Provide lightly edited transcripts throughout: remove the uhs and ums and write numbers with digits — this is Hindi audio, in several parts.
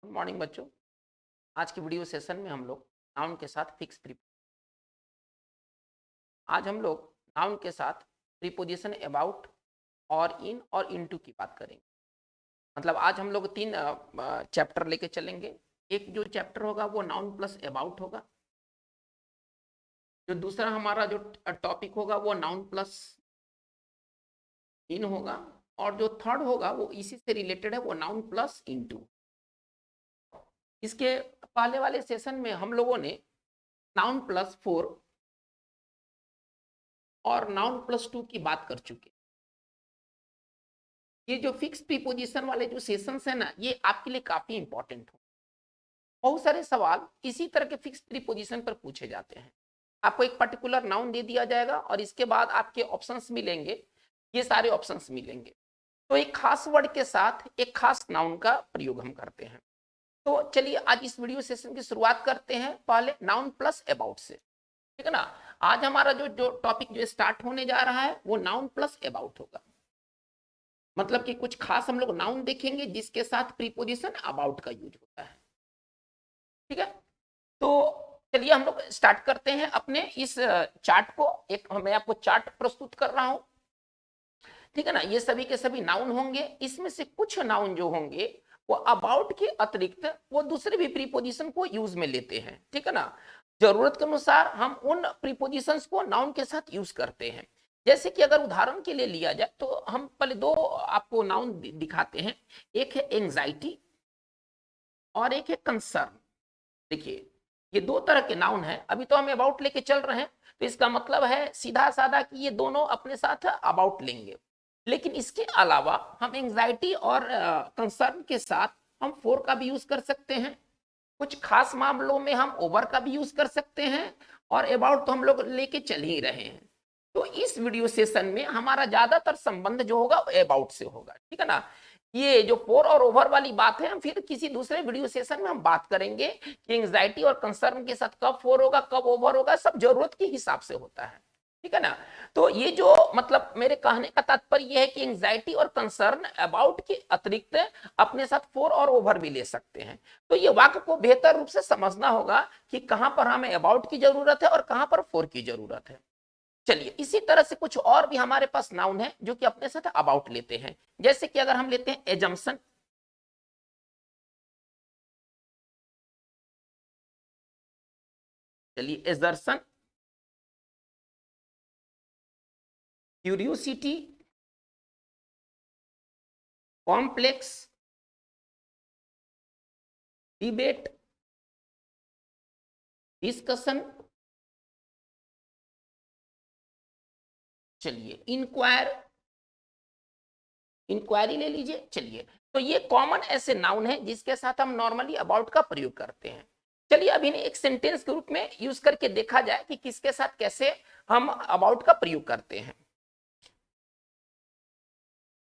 गुड मॉर्निंग बच्चों। आज की वीडियो सेशन में हम लोग नाउन के साथ फिक्स प्री आज हम लोग नाउन के साथ प्रीपोजिशन अबाउट और इन और इनटू की बात करेंगे। मतलब आज हम लोग तीन चैप्टर लेके चलेंगे। एक जो चैप्टर होगा वो नाउन प्लस अबाउट होगा। जो दूसरा हमारा जो टॉपिक होगा वो नाउन प्लस इन होगा। और जो थर्ड होगा वो इसी से रिलेटेड है, वो नाउन प्लस इनटू। इसके पहले वाले सेशन में हम लोगों ने नाउन प्लस फोर और नाउन प्लस टू की बात कर चुके। ये जो फिक्स प्रीपोजिशन वाले जो सेशंस है ना, ये आपके लिए काफी इंपॉर्टेंट हो। बहुत सारे सवाल इसी तरह के फिक्स प्रीपोजिशन पर पूछे जाते हैं। आपको एक पर्टिकुलर नाउन दे दिया जाएगा और इसके बाद आपके ऑप्शंस मिलेंगे। ये सारे ऑप्शंस मिलेंगे, तो एक खास वर्ड के साथ एक खास नाउन का प्रयोग हम करते हैं। तो चलिए आज इस वीडियो सेशन की शुरुआत करते हैं पहले नाउन प्लस अबाउट से। ठीक है ना। आज हमारा जो जो टॉपिक जो स्टार्ट होने जा रहा है वो नाउन प्लस अबाउट होगा। मतलब कि कुछ खास हम लोग नाउन देखेंगे जिसके साथ प्रीपोजिशन अबाउट का यूज होता है। ठीक है। तो चलिए हम लोग स्टार्ट करते हैं अपने इस चार्ट को। एक मैं आपको चार्ट प्रस्तुत कर रहा हूं। ठीक है ना। ये सभी के सभी नाउन होंगे। इसमें से कुछ नाउन जो होंगे वो अबाउट के अतिरिक्त वो दूसरे भी प्रीपोजिशन को यूज में लेते हैं। ठीक है ना। जरूरत के अनुसार हम उन प्रीपोजिशंस को नाउन के साथ यूज करते हैं। जैसे कि अगर उदाहरण के लिए लिया जाए तो हम पहले दो आपको नाउन दिखाते हैं। एक है एंजाइटी और एक है कंसर्न। देखिए, ये दो तरह के नाउन है। अभी तो हम अबाउट लेके चल रहे हैं, तो इसका मतलब है सीधा साधा कि ये दोनों अपने साथ अबाउट लेंगे। लेकिन इसके अलावा हम एंजाइटी और कंसर्न के साथ हम फोर का भी यूज कर सकते हैं। कुछ खास मामलों में हम ओवर का भी यूज कर सकते हैं। और अबाउट तो हम लोग लेके चल ही रहे हैं। तो इस वीडियो सेशन में हमारा ज्यादातर संबंध जो होगा अबाउट से होगा। ठीक है ना। ये जो फोर और ओवर वाली बात है हम फिर किसी दूसरे वीडियो सेशन में हम बात करेंगे कि एंजाइटी और कंसर्न के साथ कब फोर होगा कब ओवर होगा, सब जरूरत के हिसाब से होता है। ठीक है ना। तो ये जो मतलब मेरे कहने का तात्पर्य यह है कि एंजाइटी और कंसर्न अबाउट के अतिरिक्त अपने साथ फोर और ओवर भी ले सकते हैं। तो ये वाक्य को बेहतर रूप से समझना होगा कि कहां पर हमें अबाउट की जरूरत है और कहां पर फोर की जरूरत है। चलिए इसी तरह से कुछ और भी हमारे पास नाउन है जो कि अपने साथ अबाउट लेते हैं। जैसे कि अगर हम लेते हैं एजम्पशन। चलिए एजर्सन, क्यूरियोसिटी, कॉम्प्लेक्स, डिबेट, डिस्कशन, चलिए इंक्वायर, इंक्वायरी ले लीजिए। चलिए, तो ये कॉमन ऐसे नाउन है जिसके साथ हम नॉर्मली अबाउट का प्रयोग करते हैं। चलिए अब इन्हें एक सेंटेंस के रूप में यूज करके देखा जाए कि किसके साथ कैसे हम अबाउट का प्रयोग करते हैं।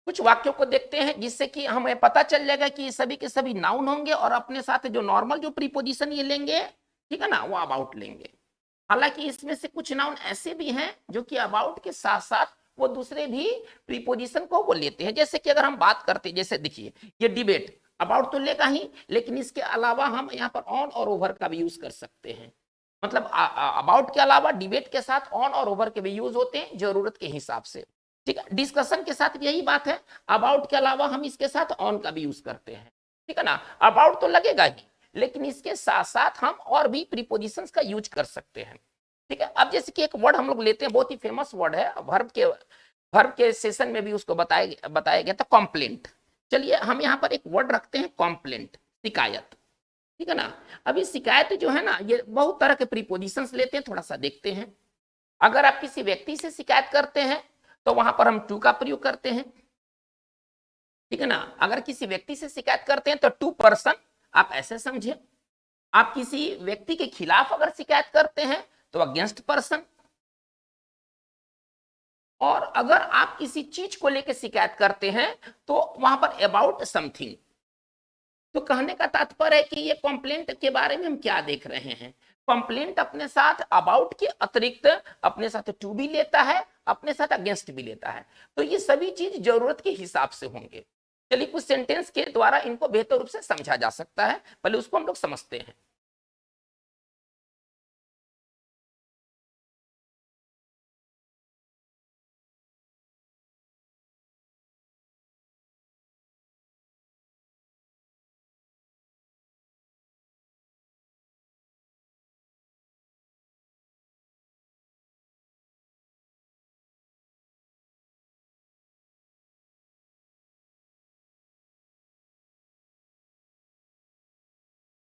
कुछ वाक्यों को देखते हैं जिससे कि हमें पता चल जाएगा कि सभी के सभी नाउन होंगे और अपने साथ जो नॉर्मल जो प्रीपोजिशन ये लेंगे, ठीक है ना, वो अबाउट लेंगे। हालांकि इसमें से कुछ नाउन ऐसे भी हैं जो कि अबाउट के साथ साथ वो दूसरे भी प्रीपोजिशन को वो लेते हैं। जैसे कि अगर हम बात करते हैं, जैसे देखिए ये डिबेट अबाउट तो लेगा ही, लेकिन इसके अलावा हम यहाँ पर ऑन और ओवर का भी यूज कर सकते हैं। मतलब अबाउट के अलावा डिबेट के साथ ऑन और ओवर के भी यूज होते हैं जरूरत के हिसाब से। ठीक है। डिस्कशन के साथ भी यही बात है। अबाउट के अलावा हम इसके साथ ऑन का भी यूज करते हैं। ठीक है ना। अबाउट तो लगेगा ही, लेकिन इसके साथ साथ हम और भी प्रीपोजिशंस का यूज कर सकते हैं। ठीक है। अब जैसे कि एक वर्ड हम लोग लेते हैं, बहुत ही फेमस वर्ड है, वर्ब के सेशन में भी उसको बताया गया था, कॉम्प्लेंट। चलिए हम यहाँ पर एक वर्ड रखते हैं कॉम्प्लेंट, शिकायत। ठीक है ना। अभी शिकायत जो है ना, ये बहुत तरह के प्रीपोजिशंस लेते हैं, थोड़ा सा देखते हैं। अगर आप किसी व्यक्ति से शिकायत करते हैं तो वहां पर हम टू का प्रयोग करते हैं। ठीक है ना। अगर किसी व्यक्ति से शिकायत करते हैं तो टू पर्सन, आप ऐसे समझे। आप किसी व्यक्ति के खिलाफ अगर शिकायत करते हैं तो अगेंस्ट पर्सन। और अगर आप किसी चीज को लेकर शिकायत करते हैं तो वहां पर अबाउट समथिंग। तो कहने का तात्पर्य है कि ये कंप्लेंट के बारे में हम क्या देख रहे हैं। कंप्लेंट अपने साथ अबाउट के अतिरिक्त अपने साथ टू भी लेता है, अपने साथ अगेंस्ट भी लेता है। तो ये सभी चीज जरूरत के हिसाब से होंगे। चलिए कुछ सेंटेंस के द्वारा इनको बेहतर रूप से समझा जा सकता है, पहले उसको हम लोग समझते हैं।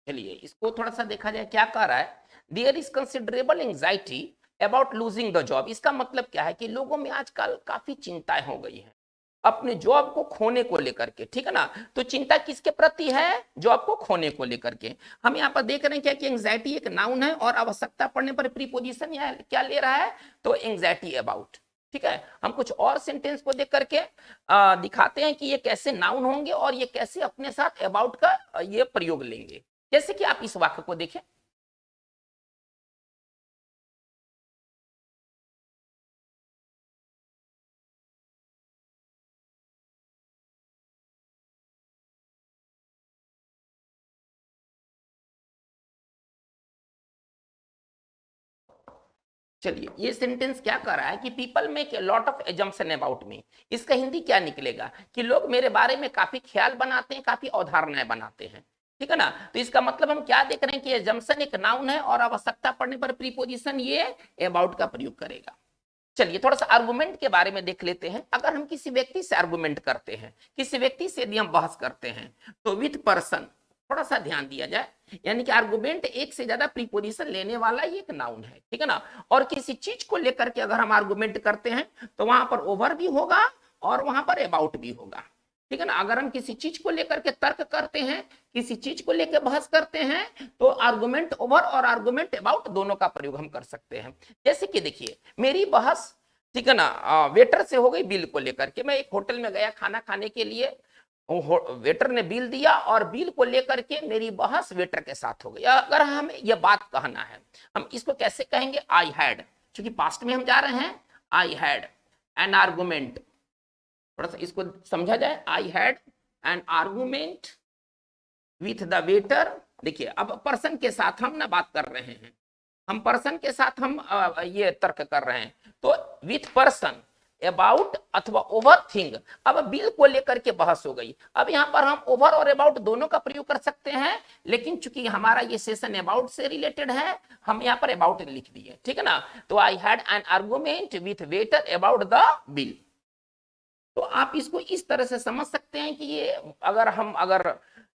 चलिए इसको थोड़ा सा देखा जाए, क्या कह रहा है, there is considerable anxiety about losing the job. इसका मतलब क्या है कि लोगों में आजकल काफी चिंताएं हो गई हैं अपने जॉब को खोने को लेकर के, ठीक है ना। तो चिंता किसके प्रति है, जॉब को खोने को लेकर के। हम यहाँ पर देख रहे हैं क्या कि एंजाइटी एक नाउन है और आवश्यकता पड़ने पर प्रीपोजिशन क्या ले रहा है, तो एंजाइटी अबाउट। ठीक है, हम कुछ और सेंटेंस को देख करके दिखाते हैं कि ये कैसे नाउन होंगे और ये कैसे अपने साथ अबाउट का ये प्रयोग लेंगे। जैसे कि आप इस वाक्य को देखें, चलिए ये सेंटेंस क्या कर रहा है कि people make a lot of assumption about me. इसका हिंदी क्या निकलेगा कि लोग मेरे बारे में काफी ख्याल बनाते हैं, काफी अवधारणाएं बनाते हैं, ठीक है ना। तो इसका मतलब हम क्या देख रहे हैं कि एजम्पशन एक नाउन है और आवश्यकता पड़ने पर प्रीपोजिशन ये अबाउट का प्रयोग करेगा। चलिए थोड़ा सा आर्गुमेंट के बारे में देख लेते हैं। अगर हम किसी व्यक्ति से आर्गुमेंट करते हैं, किसी व्यक्ति से यदि हम बहस करते हैं, तो विथ पर्सन थोड़ा सा ध्यान दिया जाए, यानी कि आर्गुमेंट एक से ज्यादा प्रीपोजिशन लेने वाला ये एक नाउन है, ठीक है ना। और किसी चीज को लेकर के अगर हम आर्गुमेंट करते हैं तो वहां पर ओवर भी होगा और वहां पर अबाउट भी होगा, ठीक है ना। अगर हम किसी चीज को लेकर के तर्क करते हैं, किसी चीज को लेकर बहस करते हैं, तो आर्गुमेंट ओवर और आर्गुमेंट अबाउट दोनों का प्रयोग हम कर सकते हैं। जैसे कि देखिए मेरी बहस, ठीक है ना, वेटर से हो गई बिल को लेकर के। मैं एक होटल में गया खाना खाने के लिए, वेटर ने बिल दिया और बिल को लेकर के मेरी बहस वेटर के साथ हो गई। अगर हमें यह बात कहना है, हम इसको कैसे कहेंगे, आई हैड, क्योंकि पास्ट में हम जा रहे हैं, आई हैड एन आर्गुमेंट। थोड़ा सा इसको समझा जाए, I had an argument with the waiter. देखिए अब पर्सन के साथ हम ना बात कर रहे हैं, हम पर्सन के साथ हम ये तर्क कर रहे हैं, तो विथ पर्सन अबाउट अथवा ओवर थिंग। अब बिल को लेकर के बहस हो गई, अब यहां पर हम ओवर और अबाउट दोनों का प्रयोग कर सकते हैं, लेकिन चूंकि हमारा ये सेशन अबाउट से रिलेटेड है, हम यहाँ पर अबाउट लिख दिए, ठीक है ना। तो I had an argument with waiter about the bill. तो आप इसको इस तरह से समझ सकते हैं कि ये अगर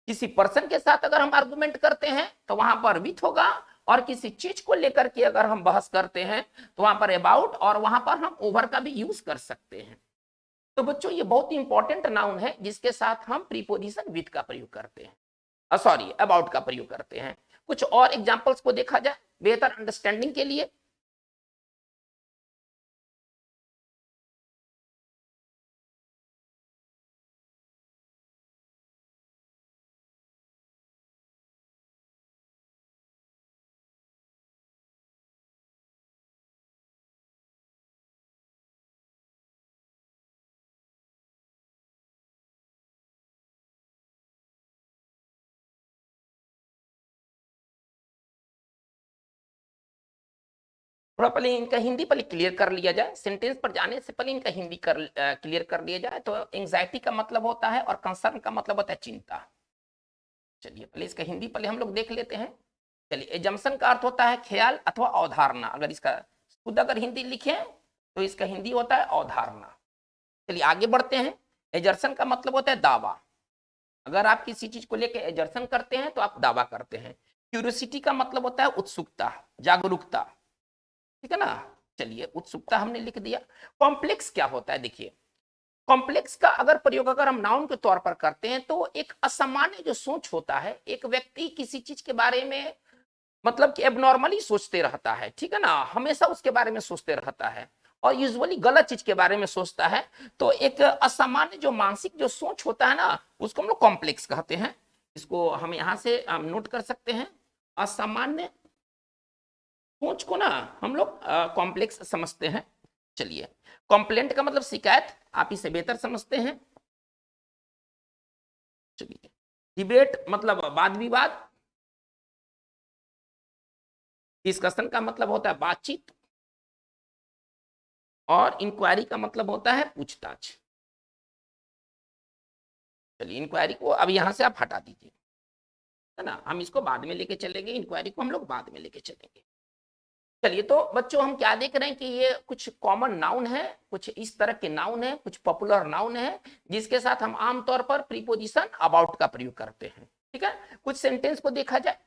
किसी पर्सन के साथ अगर हम आर्गुमेंट करते हैं तो वहां पर विथ होगा, और किसी चीज को लेकर के अगर हम बहस करते हैं तो वहां पर अबाउट, और वहां पर हम ओवर का भी यूज कर सकते हैं। तो बच्चों ये बहुत इंपॉर्टेंट नाउन है जिसके साथ हम प्रीपोजिशन विथ का प्रयोग करते हैं, सॉरी अबाउट का प्रयोग करते हैं। कुछ और एग्जाम्पल्स को देखा जाए बेहतर अंडरस्टैंडिंग के लिए। थोड़ा पहले इनका हिंदी पहले क्लियर कर लिया जाए, सेंटेंस पर जाने से पहले इनका हिंदी क्लियर कर लिया जाए। तो एंजाइटी का मतलब होता है और कंसर्न का मतलब होता है चिंता। चलिए पहले इसका हिंदी पहले हम लोग देख लेते हैं। चलिए एजम्पशन का अर्थ होता है ख्याल अथवा अवधारणा। अगर इसका खुद अगर हिंदी लिखें तो इसका हिंदी होता है अवधारणा। चलिए आगे बढ़ते हैं। एजर्सन का मतलब होता है दावा। अगर आप किसी चीज को लेकर एजर्सन करते हैं तो आप दावा करते हैं। क्यूरियोसिटी का मतलब होता है उत्सुकता, जागरूकता, ठीक है ना। चलिए उत्सुकता हमने लिख दिया। कॉम्प्लेक्स क्या होता है, देखिए कॉम्प्लेक्स का अगर प्रयोग अगर हम नाउन के तौर पर करते हैं तो एक असामान्य जो सोच होता है, एक व्यक्ति किसी चीज के बारे में मतलब कि एबनॉर्मली सोचते रहता है, ठीक है ना, हमेशा उसके बारे में सोचते रहता है और यूजुअली गलत चीज के बारे में सोचता है। तो एक असामान्य जो मानसिक जो सोच होता है ना, उसको हम लोग कॉम्प्लेक्स कहते हैं। इसको हम यहां से नोट कर सकते हैं। असामान्य सोच को ना हम लोग कॉम्प्लेक्स समझते हैं। चलिए कंप्लेंट का मतलब शिकायत, आप इसे बेहतर समझते हैं। चलिए, डिबेट मतलब वाद विवाद, डिस्कशन का मतलब होता है बातचीत, और इंक्वायरी का मतलब होता है पूछताछ। चलिए, इंक्वायरी को अब यहां से आप हटा दीजिए, है ना, हम इसको बाद में लेके चलेंगे, इंक्वायरी को हम लोग बाद में लेके चलेंगे। चलिए, तो बच्चों हम क्या देख रहे हैं कि ये कुछ कॉमन नाउन है, कुछ इस तरह के नाउन है, कुछ पॉपुलर नाउन है जिसके साथ हम आमतौर पर प्रीपोजिशन अबाउट का प्रयोग करते हैं। ठीक है, कुछ सेंटेंस को देखा जाए।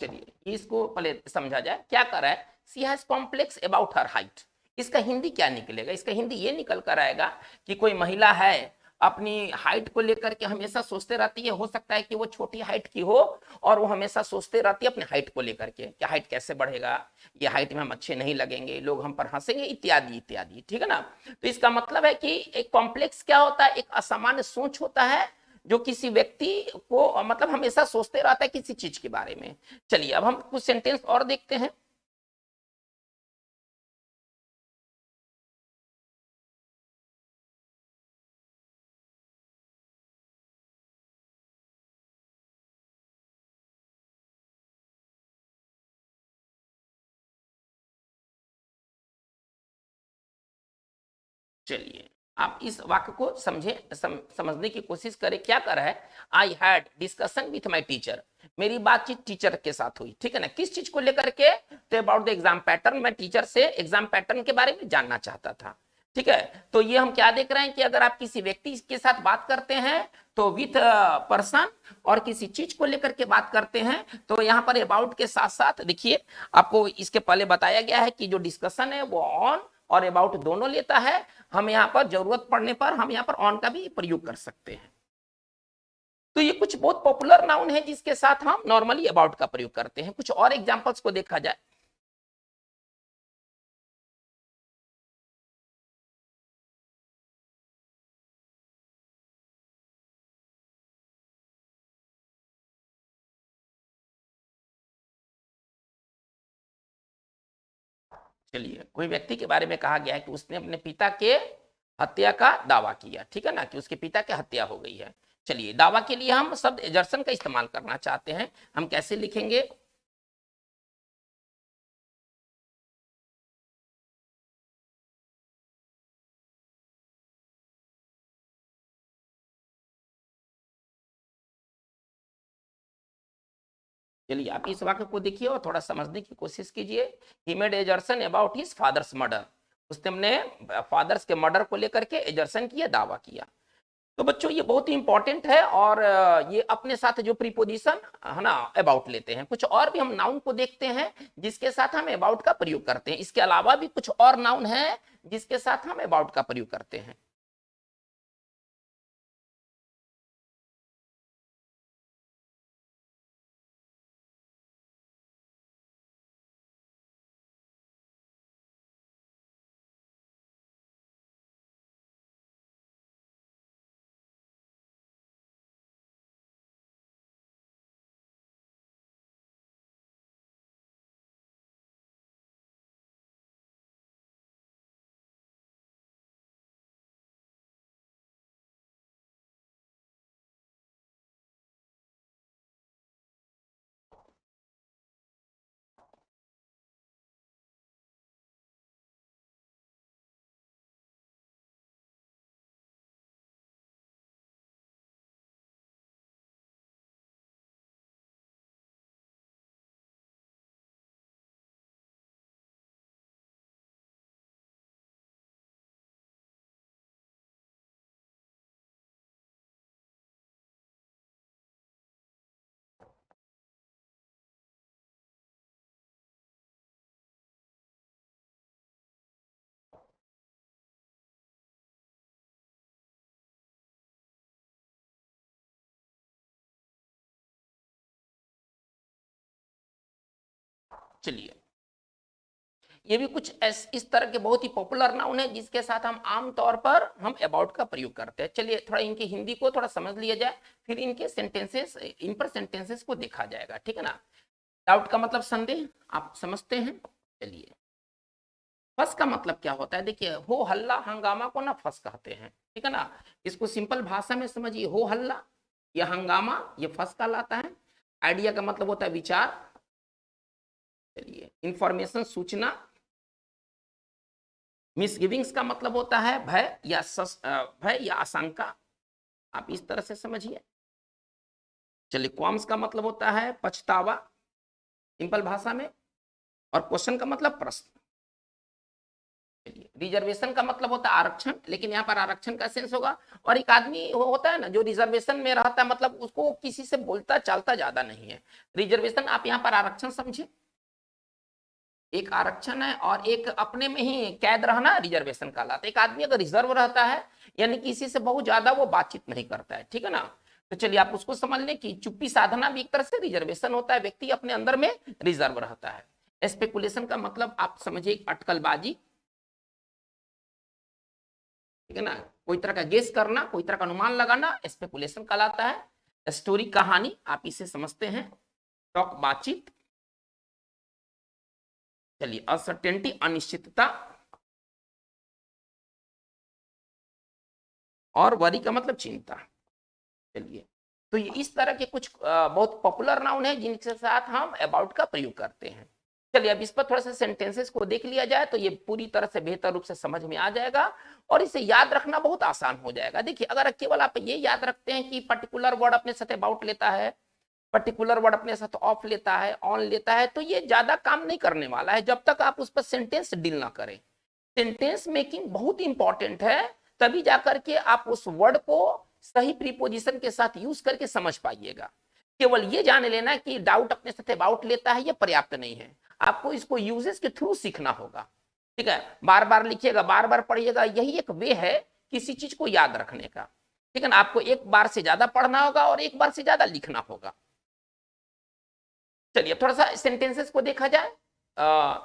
चलिए, इसको पहले समझा जाए, क्या कर रहा है, she has complex about her height. इसका हिंदी क्या निकलेगा, इसका हिंदी ये निकल कर आएगा कि कोई महिला है, अपनी हाइट को लेकर के हमेशा सोचते रहती है, हो सकता है कि वो छोटी हाइट की हो, और वो हमेशा सोचते रहती है अपनी हाइट को लेकर के कि हाइट कैसे बढ़ेगा, ये हाइट में हम अच्छे नहीं लगेंगे, लोग हम पर हंसेंगे, इत्यादि इत्यादि। ठीक है ना, तो इसका मतलब है कि एक कॉम्प्लेक्स क्या होता है, एक असामान्य सोच होता है जो किसी व्यक्ति को मतलब हमेशा सोचते रहता है किसी चीज के बारे में। चलिए, अब हम कुछ सेंटेंस और देखते हैं। चलिए, आप इस वाक्य को समझने की कोशिश करें, क्या कर रहा है, I had discussion with my teacher, मेरी बातचीत टीचर के साथ हुई। ठीक है ना, किस चीज को लेकर के, तो अबाउट द एग्जाम पैटर्न, मैं टीचर से एग्जाम पैटर्न के बारे में जानना चाहता था। ठीक है, तो ये हम क्या देख रहे हैं कि अगर आप किसी व्यक्ति के साथ बात करते हैं तो विथ पर्सन, और किसी चीज को लेकर के बात करते हैं तो यहाँ पर अबाउट के साथ साथ देखिए, आपको इसके पहले बताया गया है कि जो डिस्कशन है वो ऑन और अबाउट दोनों लेता है। हम यहाँ पर जरूरत पड़ने पर हम यहाँ पर ऑन का भी प्रयोग कर सकते हैं। तो ये कुछ बहुत पॉपुलर नाउन है जिसके साथ हम नॉर्मली अबाउट का प्रयोग करते हैं। कुछ और एग्जांपल्स को देखा जाए। चलिए, कोई व्यक्ति के बारे में कहा गया है कि उसने अपने पिता के हत्या का दावा किया। ठीक है ना, कि उसके पिता की हत्या हो गई है। चलिए, दावा के लिए हम शब्द एजर्सन का इस्तेमाल करना चाहते हैं, हम कैसे लिखेंगे। चलिए, आप इस वाक्य को देखिए और थोड़ा समझने की कोशिश कीजिए। He made एजर्सन about his father's murder, उसने अपने फादर्स के मर्डर को लेकर के एजर्सन किया, दावा किया। तो बच्चों, ये बहुत ही इंपॉर्टेंट है, और ये अपने साथ जो प्रीपोजिशन है ना अबाउट लेते हैं। कुछ और भी हम नाउन को देखते हैं जिसके साथ हम अबाउट का प्रयोग करते हैं। इसके अलावा भी कुछ और नाउन है जिसके साथ हम अबाउट का प्रयोग करते हैं। चलिए, ये भी कुछ इस तरह के बहुत ही पॉपुलर नाउन है जिसके साथ हम आमतौर पर हम अबाउट का प्रयोग करते हैं। चलिए थोड़ा इनकी हिंदी को थोड़ा समझ लिया जाए, फिर इनके सेंटेंसेस, इन पर सेंटेंसेस को देखा जाएगा, ठीक है ना। डाउट का मतलब संदेह, आप समझते हैं। चलिए, फस का मतलब क्या होता है, देखिए हो हल्ला हंगामा को ना फस कहते हैं, ठीक है ना। इसको सिंपल भाषा में समझिए, हो हल्ला या हंगामा ये फस कहलाता है। आइडिया का मतलब होता है विचार। चलिए, इंफॉर्मेशन सूचना। मिसगिविंग्स का मतलब होता है भय या भय या आशंका, आप इस तरह से समझिए। चलिए, क्वाम्स का मतलब होता है पछतावा सिंपल भाषा में, और क्वेश्चन का मतलब प्रश्न। रिजर्वेशन का मतलब होता है आरक्षण, लेकिन यहाँ पर आरक्षण का सेंस होगा। और एक आदमी होता है ना जो रिजर्वेशन में रहता है, मतलब उसको किसी से बोलता चालता ज्यादा नहीं है। रिजर्वेशन आप यहाँ पर आरक्षण समझे, एक आरक्षण है और एक अपने में ही कैद रहना रिजर्वेशन कहलाता है। एक आदमी अगर रिजर्व रहता है यानी किसी से बहुत ज्यादा वो बातचीत नहीं करता है, ठीक है ना। तो चलिए आप उसको समझ लें कि चुप्पी साधना भी एक तरह से रिजर्वेशन होता है, व्यक्ति अपने अंदर में रिजर्व रहता है। स्पेकुलेशन का मतलब आप समझिए अटकलबाजी, ठीक है ना, कोई तरह का गेस करना, कोई तरह का अनुमान लगाना स्पेकुलेशन कहलाता है। स्टोरी कहानी आप इसे समझते हैं। टॉक बातचीत। चलिए, अनसर्टेनिटी अनिश्चितता, और वरी का मतलब चिंता। चलिए, तो ये इस तरह के कुछ बहुत पॉपुलर नाउन है जिनके साथ हम अबाउट का प्रयोग करते हैं। चलिए, अब इस पर थोड़ा सा सेंटेंसेस को देख लिया जाए तो ये पूरी तरह से बेहतर रूप से समझ में आ जाएगा और इसे याद रखना बहुत आसान हो जाएगा। देखिए, अगर केवल आप ये याद रखते हैं कि पर्टिकुलर वर्ड अपने साथ अबाउट लेता है, पर्टिकुलर वर्ड अपने साथ ऑफ लेता है, ऑन लेता है, तो ये ज्यादा काम नहीं करने वाला है जब तक आप उस पर सेंटेंस डील ना करें। सेंटेंस मेकिंग बहुत इंपॉर्टेंट है, तभी जाकर के आप उस वर्ड को सही प्रीपोजिशन के साथ यूज करके समझ पाइएगा। केवल ये जान लेना कि डाउट अपने साथ अबाउट लेता है ये पर्याप्त नहीं है, आपको इसको यूजेस के थ्रू सीखना होगा, ठीक है। बार बार लिखिएगा, बार बार पढ़िएगा, यही एक वे है किसी चीज को याद रखने का, ठीक है ना। आपको एक बार से ज्यादा पढ़ना होगा और एक बार से ज्यादा लिखना होगा। चलिए, थोड़ा सा सेंटेंसेस को देखा जाए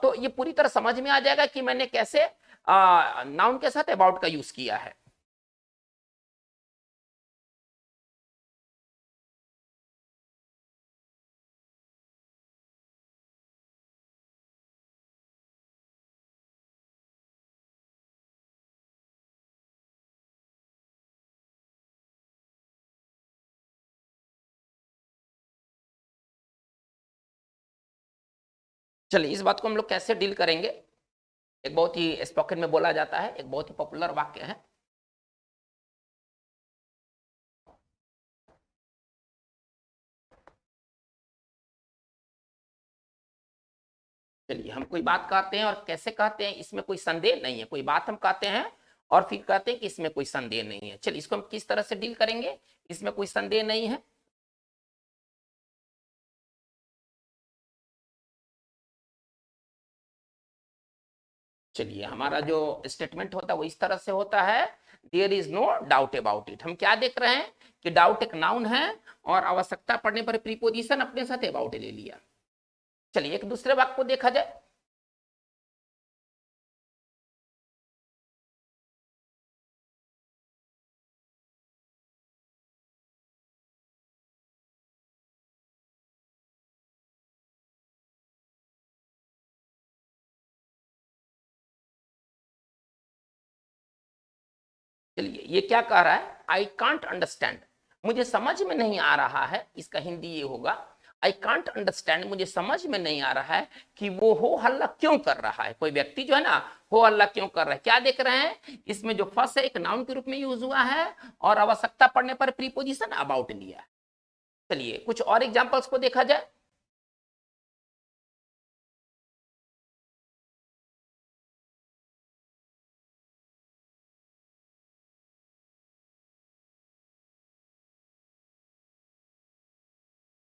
तो ये पूरी तरह समझ में आ जाएगा कि मैंने कैसे नाउन के साथ अबाउट का यूज किया है। चलिए, इस बात को हम लोग कैसे डील करेंगे। एक बहुत ही स्पोकन में बोला जाता है, एक बहुत ही पॉपुलर वाक्य है। चलिए, हम कोई बात कहते हैं और कैसे कहते हैं इसमें कोई संदेह नहीं है, कोई बात हम कहते हैं और फिर कहते हैं कि इसमें कोई संदेह नहीं है। चलिए, इसको हम किस तरह से डील करेंगे, इसमें कोई संदेह नहीं है। चलिए, हमारा जो स्टेटमेंट होता है वो इस तरह से होता है, there is no doubt about it. हम क्या देख रहे हैं कि डाउट एक नाउन है और आवश्यकता पड़ने पर प्रीपोजिशन अपने साथ अबाउट ले लिया। चलिए, एक दूसरे वाक्य को देखा जाए। चलिए, ये क्या कह रहा है, आई कांट अंडरस्टैंड, मुझे समझ में नहीं आ रहा है। इसका हिंदी ये होगा, आई कांट अंडरस्टैंड, मुझे समझ में नहीं आ रहा है कि वो हो हल्ला क्यों कर रहा है। कोई व्यक्ति जो है ना हो हल्ला क्यों कर रहा है। क्या देख रहे हैं, इसमें जो फर्स्ट है एक नाउन के रूप में यूज हुआ है और आवश्यकता पड़ने पर प्रीपोजिशन अबाउट लिया है। चलिए, कुछ और एग्जांपल्स को देखा जाए।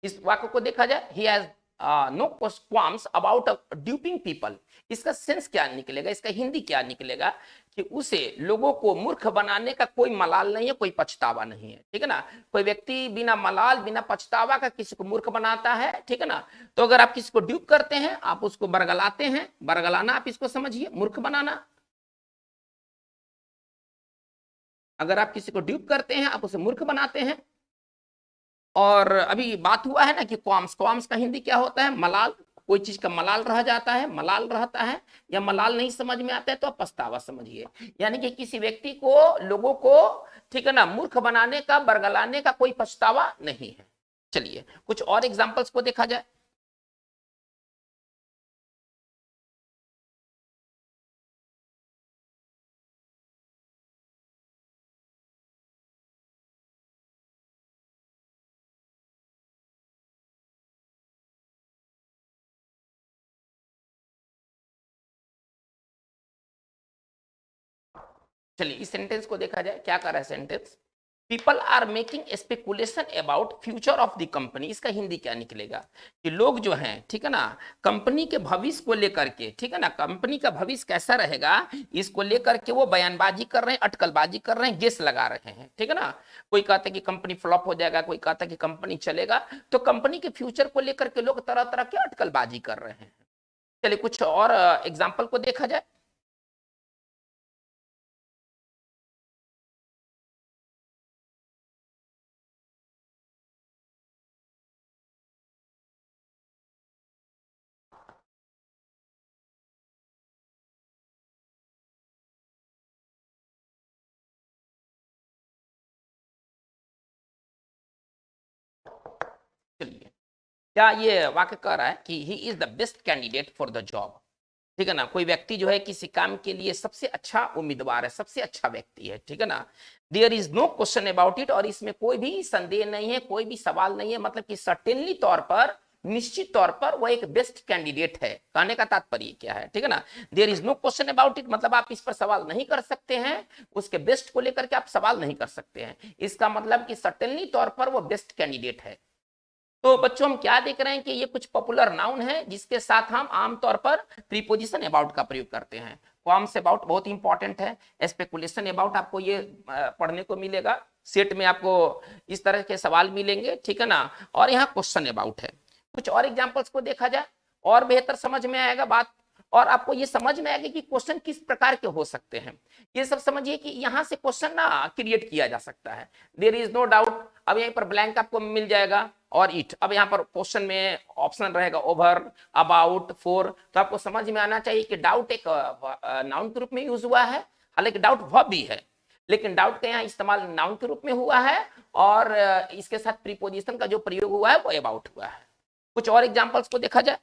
इस वाक्य को देखा जाए, he has no qualms about duping people. इसका सेंस क्या निकलेगा, इसका हिंदी क्या निकलेगा कि उसे लोगों को मूर्ख बनाने का कोई मलाल नहीं है, कोई पछतावा नहीं है, ठीक है ना। कोई व्यक्ति बिना मलाल बिना पछतावा का किसी को मूर्ख बनाता है, ठीक है ना। तो अगर आप किसी को ड्यूप करते हैं, आप उसको बरगलाते हैं, बरगलाना आप इसको समझिए, मूर्ख बनाना। अगर आप किसी को ड्यूप करते हैं, आप उसे मूर्ख बनाते हैं। और अभी बात हुआ है ना कि क्वाम्स, क्वाम्स का हिंदी क्या होता है, मलाल। कोई चीज का मलाल रह जाता है, मलाल रहता है, या मलाल नहीं समझ में आता है तो आप पछतावा समझिए। यानी कि किसी व्यक्ति को, लोगों को, ठीक है ना, मूर्ख बनाने का, बरगलाने का कोई पछतावा नहीं है। चलिए कुछ और एग्जांपल्स को देखा जाए। चलिए इस सेंटेंस को देखा जाए, क्या कर रहा है sentence, people are making speculation about future of the company. इसका हिंदी क्या निकलेगा कि लोग जो हैं, ठीक है ना, कंपनी के भविष्य को लेकर के, ठीक है ना, कंपनी का भविष्य कैसा रहेगा इसको लेकर के वो बयानबाजी कर रहे हैं, अटकलबाजी कर रहे हैं, गेस लगा रहे हैं, ठीक है ना। कोई कहता है कि कंपनी फ्लॉप हो जाएगा, कोई कहता है कि कंपनी चलेगा। तो कंपनी के फ्यूचर को लेकर के लोग तरह तरह के अटकलबाजी कर रहे हैं। चलिए कुछ और एग्जाम्पल को देखा जाए। चलिए, क्या ये वाक्य कह रहा है कि he is the best candidate for the job, ठीक है ना। कोई व्यक्ति जो है किसी काम के लिए सबसे अच्छा उम्मीदवार है, सबसे अच्छा व्यक्ति है, ठीक है ना। There is no question about it, और इसमें कोई भी संदेह नहीं है, कोई भी सवाल नहीं है, मतलब कि सर्टेनली तौर पर, निश्चित तौर पर वो एक बेस्ट कैंडिडेट है। कहने का तात्पर्य क्या है, ठीक है ना। There is no question about it मतलब आप इस पर सवाल नहीं कर सकते हैं, उसके बेस्ट को लेकर के आप सवाल नहीं कर सकते हैं। इसका मतलब कि सर्टेनली तौर पर वो बेस्ट कैंडिडेट है। तो बच्चों हम क्या देख रहे हैं कि ये कुछ पॉपुलर नाउन है जिसके साथ हम आमतौर पर प्रीपोजिशन अबाउट का प्रयोग करते हैं। क्वाम्स अबाउट बहुत इंपॉर्टेंट है, स्पेकुलेशन अबाउट आपको ये पढ़ने को मिलेगा, सेट में आपको इस तरह के सवाल मिलेंगे, ठीक है ना। और यहाँ क्वेश्चन अबाउट है। कुछ और एग्जाम्पल्स को देखा जाए और बेहतर समझ में आएगा बात, और आपको ये समझ में आएगा कि क्वेश्चन किस प्रकार के हो सकते हैं। ये सब समझिए कि यहाँ से क्वेश्चन ना क्रिएट किया जा सकता है। देयर इज नो डाउट, अब यहीं पर ब्लैंक आपको मिल जाएगा और इट। अब यहाँ पर क्वेश्चन में ऑप्शन रहेगा ओवर, अबाउट, फॉर। तो आपको समझ में आना चाहिए कि डाउट एक नाउन के रूप में यूज हुआ है, हालांकि डाउट वर्ब भी है, लेकिन डाउट का यहाँ इस्तेमाल नाउन के रूप में हुआ है, और इसके साथ प्रीपोजिशन का जो प्रयोग हुआ है वो अबाउट हुआ है। कुछ और एग्जाम्पल्स को देखा जाए।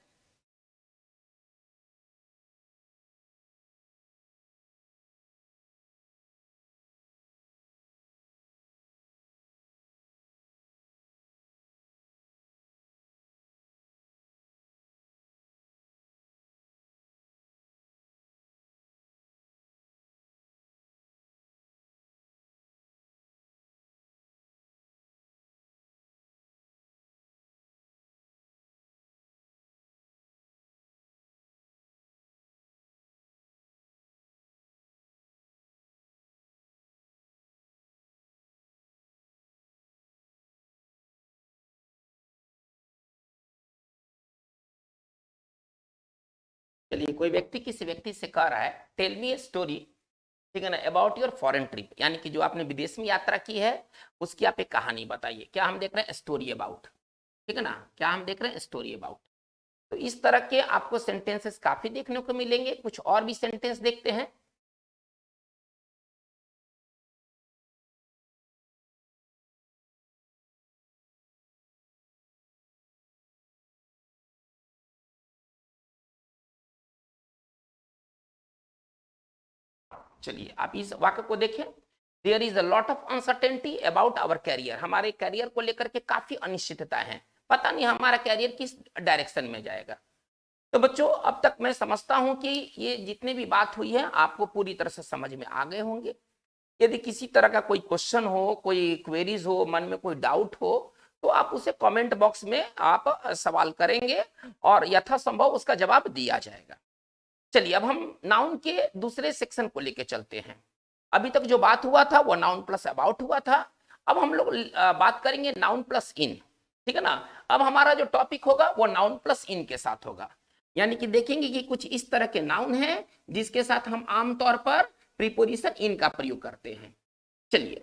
चलिए, कोई व्यक्ति किसी व्यक्ति से कह रहा है टेल मी ए स्टोरी, ठीक है ना, अबाउट योर फॉरेन ट्रिप, यानी कि जो आपने विदेश में यात्रा की है उसकी आप एक कहानी बताइए। क्या हम देख रहे हैं, स्टोरी अबाउट, ठीक है ना, क्या हम देख रहे हैं, स्टोरी अबाउट। तो इस तरह के आपको सेंटेंसेस काफी देखने को मिलेंगे। कुछ और भी सेंटेंस देखते हैं। चलिए आप इस वाक्य को देखें, there is a lot of uncertainty about our career, हमारे कैरियर को लेकर के काफी अनिश्चितता है, पता नहीं हमारा कैरियर किस डायरेक्शन में जाएगा। तो बच्चों अब तक मैं समझता हूं कि ये जितने भी बात हुई है आपको पूरी तरह से समझ में आ गए होंगे। यदि किसी तरह का कोई क्वेश्चन हो, कोई क्वेरीज हो, मन में कोई डाउट हो, तो आप उसे कमेंट बॉक्स में आप सवाल करेंगे और यथासंभव उसका जवाब दिया जाएगा। चलिए अब हम नाउन के दूसरे सेक्शन को लेके चलते हैं। अभी तक जो बात हुआ था वो नाउन प्लस अबाउट हुआ था। अब हम लोग बात करेंगे नाउन प्लस इन, ठीक है ना। अब हमारा जो टॉपिक होगा वो नाउन प्लस इन के साथ होगा, यानी कि देखेंगे कि कुछ इस तरह के नाउन हैं जिसके साथ हम आमतौर पर प्रीपोजिशन इन का प्रयोग करते हैं। चलिए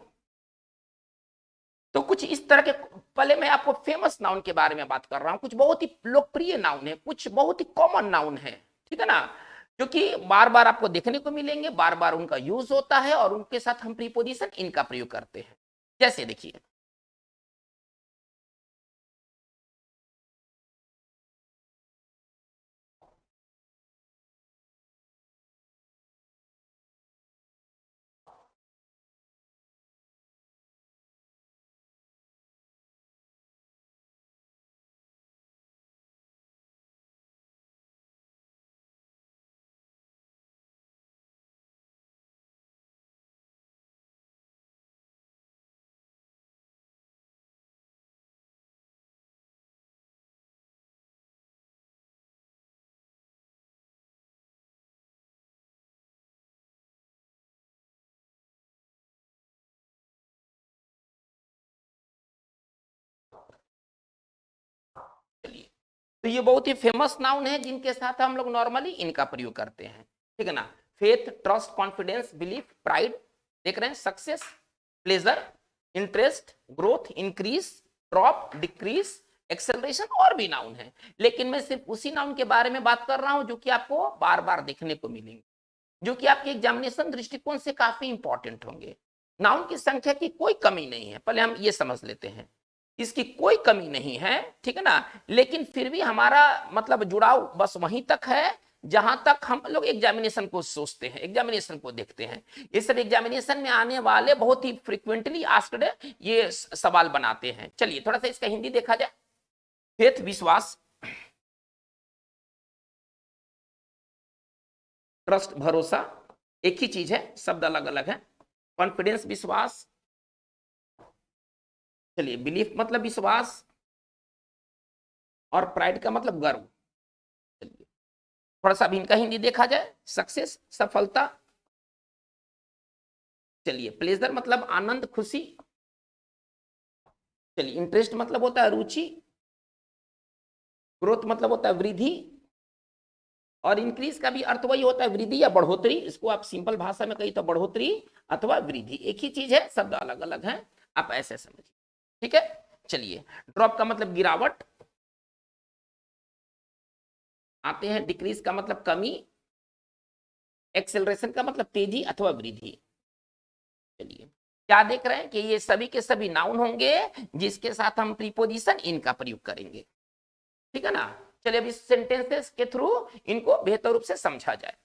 तो कुछ इस तरह के, पहले मैं आपको फेमस नाउन के बारे में बात कर रहा हूं। कुछ बहुत ही लोकप्रिय नाउन है, कुछ बहुत ही कॉमन नाउन है, ठीक है ना, जो कि बार बार आपको देखने को मिलेंगे, बार बार उनका यूज होता है और उनके साथ हम प्रीपोजिशन इनका प्रयोग करते हैं। जैसे देखिए चलिए तो ये बहुत ही फेमस नाउन है जिनके साथ हम लोग नॉर्मली इनका प्रयोग करते हैं, ठीक है ना। Faith, trust, confidence, belief, pride, देख रहे हैं, success, pleasure, interest, growth, increase, drop, decrease, acceleration, और भी नाउन है। लेकिन मैं सिर्फ उसी नाउन के बारे में बात कर रहा हूं जो कि आपको बार बार देखने को मिलेंगे, जो कि आपके एग्जामिनेशन दृष्टिकोण से काफी इंपॉर्टेंट होंगे। नाउन की संख्या की कोई कमी नहीं है, पहले हम ये समझ लेते हैं, इसकी कोई कमी नहीं है, ठीक है ना। लेकिन फिर भी हमारा मतलब जुड़ाव बस वहीं तक है जहां तक हम लोग एग्जामिनेशन को सोचते हैं, एग्जामिनेशन को देखते हैं। इस एग्जामिनेशन में आने वाले बहुत ही फ्रिक्वेंटली आस्क्ड ये सवाल बनाते हैं। चलिए थोड़ा सा इसका हिंदी देखा जाए। फेथ विश्वास, ट्रस्ट भरोसा, एक ही चीज है, शब्द अलग अलग है। कॉन्फिडेंस विश्वास, चलिए बिलीफ मतलब विश्वास, और प्राइड का मतलब गर्व। चलिए थोड़ा सा भी इनका हिंदी देखा जाए, सक्सेस सफलता, चलिए प्लेजर मतलब आनंद खुशी, चलिए इंटरेस्ट मतलब होता है रुचि, ग्रोथ मतलब होता है वृद्धि, और इंक्रीज का भी अर्थ वही होता है वृद्धि या बढ़ोतरी। इसको आप सिंपल भाषा में कही तो बढ़ोतरी अथवा वृद्धि, एक ही चीज है, शब्द अलग अलग है, आप ऐसे समझिए, ठीक है। चलिए ड्रॉप का मतलब गिरावट, आते हैं डिक्रीज का मतलब कमी, एक्सेलरेशन का मतलब तेजी अथवा वृद्धि। चलिए क्या देख रहे हैं कि ये सभी के सभी नाउन होंगे जिसके साथ हम प्रीपोजिशन इनका प्रयोग करेंगे, ठीक है ना। चलिए अब इस सेंटेंसेस के थ्रू इनको बेहतर रूप से समझा जाए।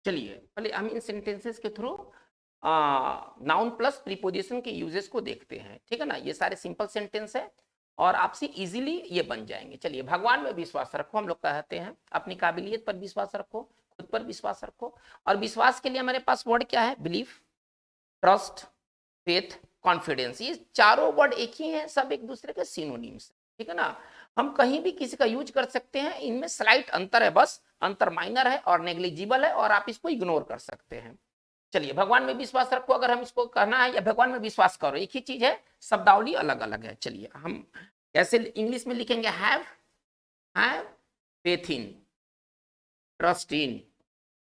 चलिए पहले हम इन सेंटेंसेस के थ्रू नाउन प्लस प्रीपोजिशन के यूजेस को देखते हैं, ठीक है ना। ये सारे सिंपल सेंटेंस है और आपसे इजीली ये बन जाएंगे। चलिए, भगवान में विश्वास रखो, हम लोग कहते हैं अपनी काबिलियत पर विश्वास रखो, खुद पर विश्वास रखो। और विश्वास के लिए हमारे पास वर्ड क्या है? Belief, trust, faith, confidence. ये चारों वर्ड एक ही हैं, सब एक दूसरे के सिनोनिम्स, ठीक है ना। हम कहीं भी किसी का यूज कर सकते हैं, इनमें स्लाइट अंतर है, बस अंतर माइनर है और नेग्लिजिबल है और आप इसको इग्नोर कर सकते हैं। चलिए, भगवान में विश्वास रखो अगर हम इसको कहना है, या भगवान में विश्वास करो, एक ही चीज है, शब्दावली अलग अलग है। चलिए हम कैसे इंग्लिश में लिखेंगे? Have faith in, trust in,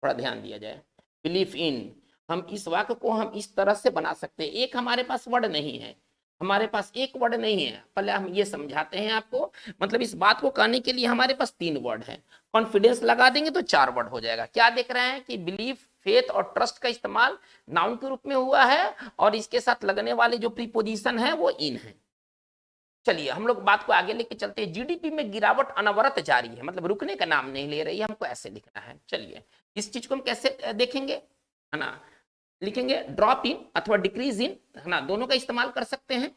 थोड़ा ध्यान दिया जाए, बिलीफ इन। हम इस वाक्य को हम इस तरह से बना सकते हैं। एक हमारे पास वर्ड नहीं है, हमारे पास एक वर्ड नहीं है, पहले हम ये समझाते हैं आपको। मतलब इस बात को कहने के लिए हमारे पास 3 वर्ड है। कॉन्फिडेंस लगा देंगे तो 4 वर्ड हो जाएगा। क्या देख रहे हैं कि बिलीफ, फेथ और ट्रस्ट का इस्तेमाल नाउन के रूप में हुआ है और इसके साथ लगने वाले जो प्रीपोजिशन है वो इन है। चलिए हम लोग बात को आगे लेके चलते हैं। जीडीपी में गिरावट अनवरत जारी है, मतलब रुकने का नाम नहीं ले रही है, हमको ऐसे लिखना है। चलिए इस चीज को हम कैसे देखेंगे, है ना। लिखेंगे ड्रॉप इन अथवा डिक्रीज इन, है ना, दोनों का इस्तेमाल कर सकते हैं।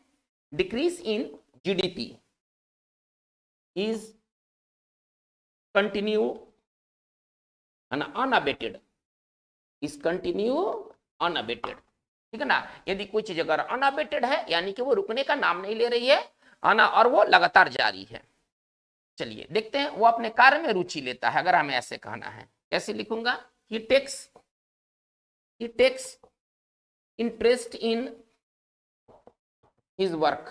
Decrease in GDP is continue, है ना, अनअबेटेड, इज कंटिन्यू अनअबेटेड, ठीक है ना। यदि कोई चीज अगर अनअबेटेड है यानी कि वो रुकने का नाम नहीं ले रही है ना, और वो लगातार जारी है। चलिए देखते हैं, वो अपने कार्य में रुचि लेता है, अगर हमें ऐसे कहना है कैसे लिखूंगा? He takes interest in his work,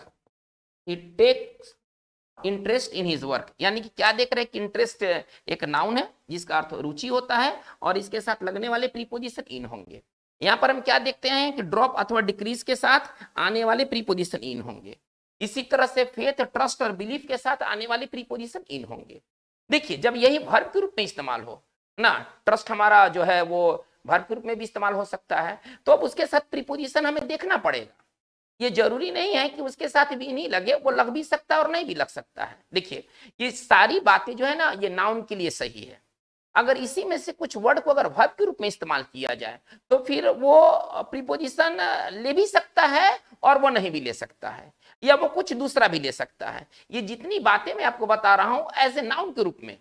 he takes interest in his work, यानी कि क्या देख रहे हैं कि इंटरेस्ट एक नाउन है जिसका अर्थ रुचि होता है और इसके साथ लगने वाले प्रीपोजिशन इन होंगे। यहां पर हम क्या देखते हैं कि ड्रॉप अथवा डिक्रीज के साथ आने वाले प्रीपोजिशन इन होंगे। इसी तरह से फेथ, ट्रस्ट और बिलीफ के साथ आने वाले प्रीपोजिशन इन होंगे। देखिए जब यही वर्ब के रूप में इस्तेमाल हो ना, ट्रस्ट हमारा जो है वो वर्ब के रूप में भी इस्तेमाल हो सकता है, तो अब उसके साथ प्रीपोजिशन हमें देखना पड़ेगा। ये जरूरी नहीं है कि उसके साथ भी नहीं लगे, वो लग भी सकता है और नहीं भी लग सकता है। देखिए ये सारी बातें जो है ना, ये नाउन के लिए सही है। अगर इसी में से कुछ वर्ड को अगर वर्ब के रूप में इस्तेमाल किया जाए तो फिर वो प्रीपोजिशन ले भी सकता है और वो नहीं भी ले सकता है, या वो कुछ दूसरा भी ले सकता है। ये जितनी बातें मैं आपको बता रहा हूं एज ए नाउन के रूप में।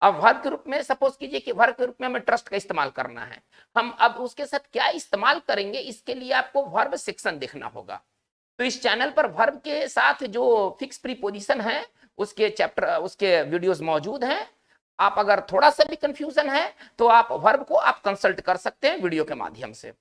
अब वर्ब के रूप में सपोज कीजिए कि वर्ब के रूप में हमें ट्रस्ट का इस्तेमाल करना है, हम अब उसके साथ क्या इस्तेमाल करेंगे इसके लिए आपको वर्ब सेक्शन देखना होगा। तो इस चैनल पर वर्ब के साथ जो फिक्स प्रीपोजिशन है उसके चैप्टर, उसके वीडियोस मौजूद हैं। आप अगर थोड़ा सा भी कंफ्यूजन है तो आप वर्ब को आप कंसल्ट कर सकते हैं वीडियो के माध्यम से,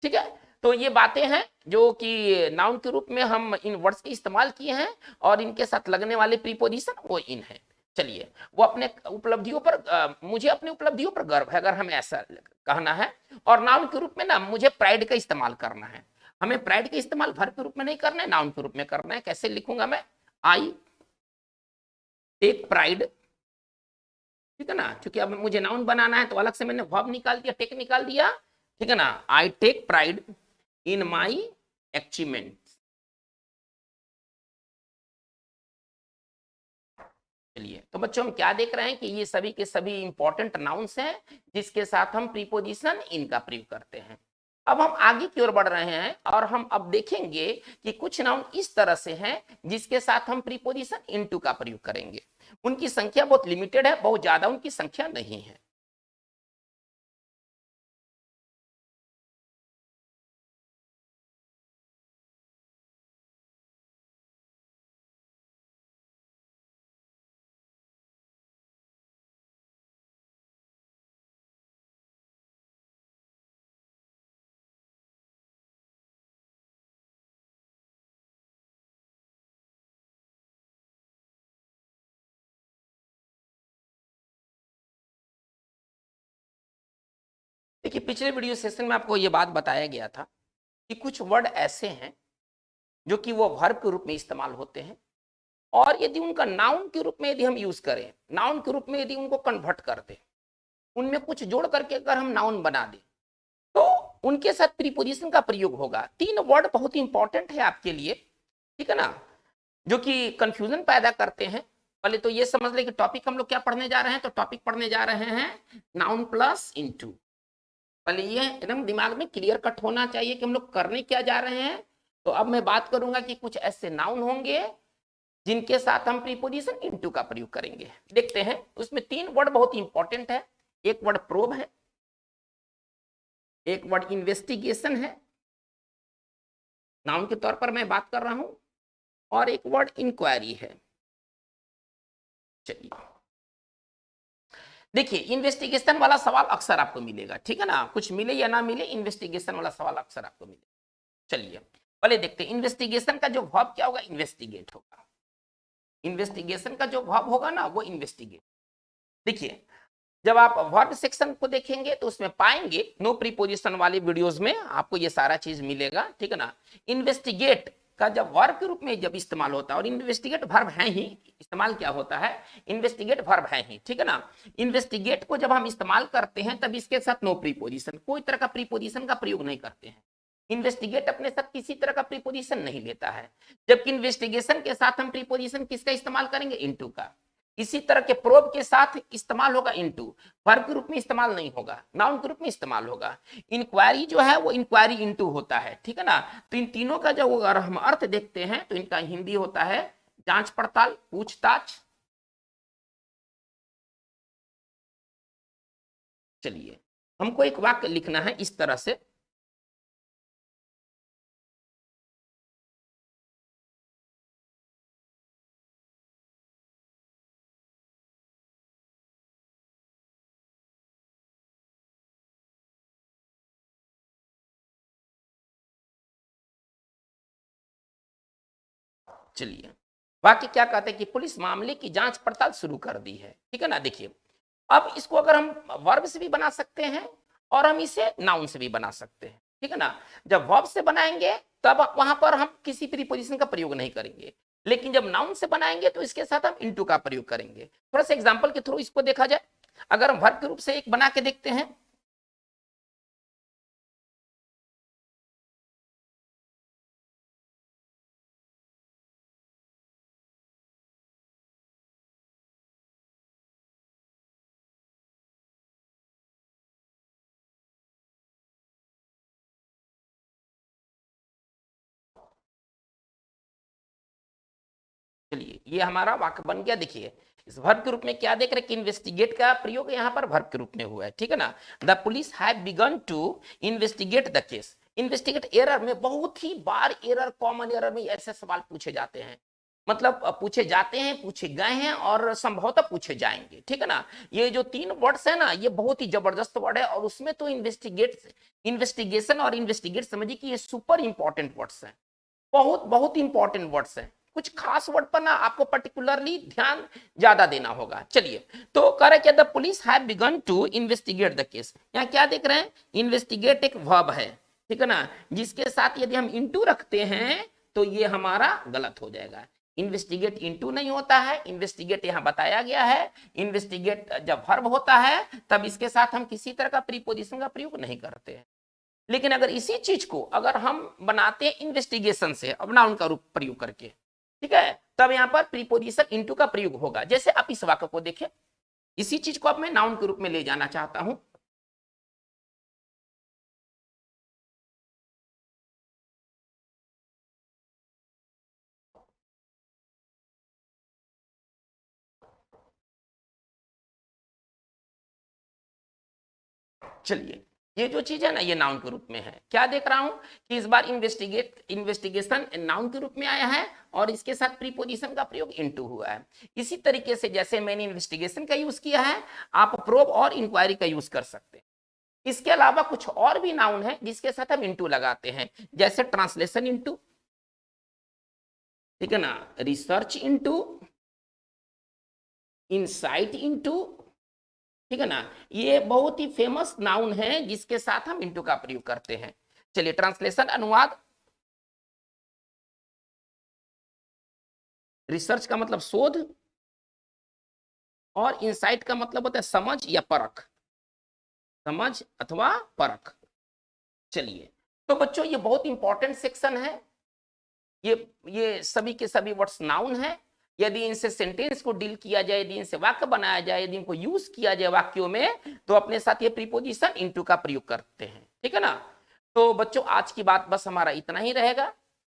ठीक है। तो ये बातें हैं जो कि नाउन के रूप में हम इन वर्ड्स के इस्तेमाल किए हैं और इनके साथ लगने वाले प्रीपोजिशन वो इन है। चलिए, वो अपने उपलब्धियों पर मुझे अपनी उपलब्धियों पर गर्व है अगर हमें ऐसा कहना है। और नाउन के रूप में ना मुझे प्राइड का इस्तेमाल करना है। हमें प्राइड का इस्तेमाल वर्ब के रूप में नहीं करना है, नाउन के रूप में करना है। कैसे लिखूंगा मैं? आई टेक प्राइड, ठीक है ना, क्योंकि अब मुझे नाउन बनाना है तो अलग से मैंने वर्ब निकाल दिया, टेक निकाल दिया, ठीक है ना। I take pride in my achievement. चलिए, तो बच्चों हम क्या देख रहे हैं कि ये सभी के सभी इंपॉर्टेंट नाउन्स हैं जिसके साथ हम प्रीपोजिशन इनका प्रयोग करते हैं। अब हम आगे की ओर बढ़ रहे हैं और हम अब देखेंगे कि कुछ नाउन इस तरह से हैं जिसके साथ हम प्रीपोजिशन इनटू का प्रयोग करेंगे। उनकी संख्या बहुत लिमिटेड है, बहुत ज्यादा उनकी संख्या नहीं है। देखिए पिछले वीडियो सेशन में आपको यह बात बताया गया था कि कुछ वर्ड ऐसे हैं जो कि वो वर्ब के रूप में इस्तेमाल होते हैं और यदि उनका नाउन के रूप में यदि हम यूज करें, नाउन के रूप में यदि उनको कन्वर्ट कर दें, उनमें कुछ जोड़ करके अगर हम नाउन बना दें तो उनके साथ प्रीपोजिशन का प्रयोग होगा। 3 वर्ड बहुत इंपॉर्टेंट है आपके लिए, ठीक है ना, जो कि कंफ्यूजन पैदा करते हैं। पहले तो ये समझ ले कि टॉपिक हम लोग क्या पढ़ने जा रहे हैं, तो टॉपिक पढ़ने जा रहे हैं नाउन प्लस इनटू। पहले ये एकदम दिमाग में क्लियर कट होना चाहिए कि हम लोग करने क्या जा रहे हैं। तो अब मैं बात करूंगा कि कुछ ऐसे नाउन होंगे जिनके साथ हम प्रीपोजिशन इनटू का प्रयोग करेंगे। देखते हैं, उसमें 3 वर्ड बहुत इंपॉर्टेंट है। एक वर्ड प्रोब है, एक वर्ड इन्वेस्टिगेशन है, नाउन के तौर पर मैं बात कर रहा हूं, और एक वर्ड इंक्वायरी है। चलिए देखिए, इन्वेस्टिगेशन वाला सवाल अक्सर आपको मिलेगा, ठीक है ना, कुछ मिले या ना मिले, इन्वेस्टिगेशन वाला सवाल अक्सर आपको मिलेगा। चलिए पहले देखते हैं, इन्वेस्टिगेशन का जो वर्ब क्या होगा, इन्वेस्टिगेट होगा। इन्वेस्टिगेशन का जो वर्ब होगा ना, वो इन्वेस्टिगेट। देखिए, जब आप वर्ब सेक्शन को देखेंगे तो उसमें पाएंगे, नो प्रीपोजिशन वाले वीडियोस में आपको ये सारा चीज मिलेगा, ठीक है ना। इन्वेस्टिगेट का जब वर्ब के रूप में जब इस्तेमाल होता है, और इन्वेस्टिगेट वर्ब है ही, इस्तेमाल क्या होता है, इन्वेस्टिगेट वर्ब है ही, ठीक है ना। इन्वेस्टिगेट को जब हम इस्तेमाल करते हैं तब इसके साथ नो प्रीपोजिशन, कोई तरह का प्रीपोजिशन का प्रयोग नहीं करते हैं। इन्वेस्टिगेट अपने साथ किसी तरह का प्रीपोजिशन नहीं लेता है, जबकि इन्वेस्टिगेशन के साथ हम प्रीपोजिशन किसका इस्तेमाल करेंगे, इनटू का। इसी तरह के प्रोब के साथ इस्तेमाल होगा इनटू, वर्ब के रूप में इस्तेमाल नहीं होगा, नाउन के रूप में इस्तेमाल होगा। इंक्वायरी जो है वो इंक्वायरी इनटू होता है, ठीक है ना। तो इन तीनों का जब अगर हम अर्थ देखते हैं तो इनका हिंदी होता है जांच पड़ताल, पूछताछ। चलिए हमको एक वाक्य लिखना है इस तरह से, चलिए वाक्य क्या कहते हैं कि पुलिस मामले की जांच पड़ताल शुरू कर दी है, ठीक है ना। देखिए अब इसको अगर हम वर्ब से भी बना सकते हैं और हम इसे नाउन से भी बना सकते हैं, ठीक है ना। जब वर्ब से बनाएंगे तब वहां पर हम किसी प्रीपोजिशन का प्रयोग नहीं करेंगे, लेकिन जब नाउन से बनाएंगे तो इसके साथ हम इनटू का प्रयोग करेंगे। थोड़ा सा एग्जांपल के थ्रू इसको देखा जाए, अगर हम वर्ब के रूप से एक बना के देखते हैं, चलिए ये हमारा वाक्य बन गया। देखिए इस वर्ब के रूप में क्या देख रहे हैं कि इन्वेस्टिगेट का प्रयोग यहाँ पर वर्ब के रूप में हुआ है, ठीक है ना। The police have begun to investigate the case. Investigate error में बहुत ही बार एरर, कॉमन एरर में ऐसे सवाल पूछे जाते हैं, मतलब पूछे जाते हैं, पूछे गए हैं और संभवतः पूछे जाएंगे, ठीक है ना। ये जो 3 वर्ड्स है ना, ये बहुत ही जबरदस्त वर्ड है, और उसमें तो इन्वेस्टिगेशन और इन्वेस्टिगेट समझिए कि ये सुपर इंपॉर्टेंट वर्ड्स हैं, बहुत बहुत इंपॉर्टेंट वर्ड्स हैं। कुछ खास वर्ड पर ना आपको पर्टिकुलरली ध्यान ज्यादा देना होगा। चलिए तो कह रहे क्या, the police have begun to investigate the case. यहाँ क्या देख रहे हैं, इन्वेस्टिगेट एक वर्ब है, ठीक है ना, जिसके साथ यदि हम इनटू रखते हैं तो ये हमारा गलत हो जाएगा। इन्वेस्टिगेट इनटू नहीं होता है, इन्वेस्टिगेट यहाँ बताया गया है। इन्वेस्टिगेट जब वर्ब होता है तब इसके साथ हम किसी तरह का प्रीपोजिशन का प्रयोग नहीं करते हैं। लेकिन अगर इसी चीज को अगर हम बनाते हैं इन्वेस्टिगेशन से, अब नाउन का रूप प्रयोग करके, ठीक है, तब यहां पर प्रीपोजिशन इनटू का प्रयोग होगा। जैसे आप इस वाक्य को देखें, इसी चीज को अब मैं नाउन के रूप में ले जाना चाहता हूं। चलिए ये जो चीज है ना, ये नाउन के रूप में है। क्या देख रहा हूं कि इस बार इन्वेस्टिगेशन नाउन के रूप में आया है और इसके साथ प्रीपोजिशन का प्रयोग इनटू हुआ है। इसी तरीके से जैसे मैंने इन्वेस्टिगेशन का यूज किया है, आप प्रोब और इंक्वायरी का यूज कर सकते हैं। इसके अलावा कुछ और भी नाउन है जिसके साथ हम इनटू लगाते हैं, जैसे ट्रांसलेशन इनटू, ठीक है ना, रिसर्च इनटू, इनसाइट इनटू, ठीक है ना। ये बहुत ही फेमस नाउन है जिसके साथ हम इनटू का प्रयोग करते हैं। चलिए ट्रांसलेशन अनुवाद, रिसर्च का मतलब शोध, और इनसाइट का मतलब होता है समझ या परख, समझ अथवा परख। चलिए तो बच्चों ये बहुत इंपॉर्टेंट सेक्शन है, ये सभी के सभी वर्ड्स नाउन है। यदि इनसे सेंटेंस को डील किया जाए, यदि इनसे वाक्य बनाया जाए, यदि इनको यूज किया जाए वाक्यों में, तो अपने साथ ये प्रीपोजिशन इनटू का प्रयोग करते हैं। ठीक है ना। तो बच्चों आज की बात बस हमारा इतना ही रहेगा।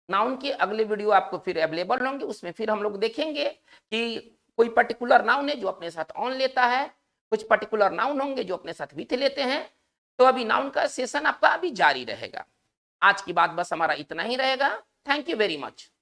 नाउन के अगले वीडियो आपको फिर अवेलेबल होंगे, उसमें फिर हम लोग देखेंगे कि कोई पर्टिकुलर नाउन है जो अपने साथ ऑन लेता है, कुछ पर्टिकुलर नाउन होंगे जो अपने साथ विथ लेते हैं। तो अभी नाउन का सेशन आपका अभी जारी रहेगा। आज की बात बस हमारा इतना ही रहेगा। Thank you very much.